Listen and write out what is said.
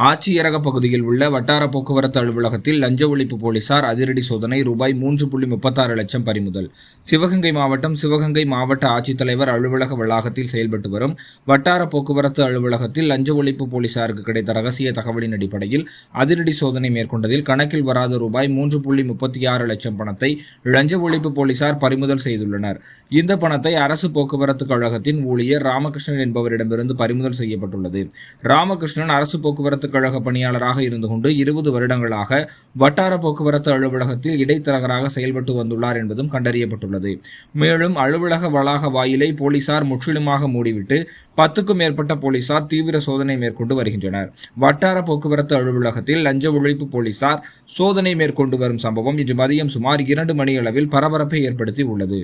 ஆட்சியரக பகுதியில் உள்ள வட்டார போக்குவரத்து அலுவலகத்தில் லஞ்ச ஒழிப்பு போலீசார் அதிரடி சோதனை. ரூபாய் 3.36 லட்சம் பறிமுதல். சிவகங்கை மாவட்டம் சிவகங்கை மாவட்ட ஆட்சித்தலைவர் அலுவலக வளாகத்தில் செயல்பட்டு வரும் வட்டார போக்குவரத்து அலுவலகத்தில் லஞ்ச ஒழிப்பு போலீசாருக்கு கிடைத்த ரகசிய தகவலின் அடிப்படையில் அதிரடி சோதனை மேற்கொண்டதில் கணக்கில் வராத ரூபாய் 3.36 லட்சம் பணத்தை லஞ்ச ஒழிப்பு போலீசார் பறிமுதல் செய்துள்ளனர். இந்த பணத்தை அரசு போக்குவரத்து கழகத்தின் ஊழியர் ராமகிருஷ்ணன் என்பவரிடமிருந்து பறிமுதல் செய்யப்பட்டுள்ளது. ராமகிருஷ்ணன் அரசு போக்குவரத்து கழக பணியாளராக இருந்து கொண்டு 20 வருடங்களாக வட்டார போக்குவரத்து அலுவலகத்தில் இடைத்தரகராக செயல்பட்டு வந்துள்ளார் என்பதும் கண்டறியப்பட்டுள்ளது. மேலும் அலுவலக வளாக வாயிலை போலீசார் முற்றிலுமாக மூடிவிட்டு 10க்கும் மேற்பட்ட போலீசார் தீவிர சோதனை மேற்கொண்டு வருகின்றனர். வட்டார போக்குவரத்து அலுவலகத்தில் லஞ்ச ஒழிப்பு போலீசார் சோதனை மேற்கொண்டு வரும் சம்பவம் இன்று மதியம் சுமார் 2 மணி அளவில் பரபரப்பை ஏற்படுத்தி உள்ளது.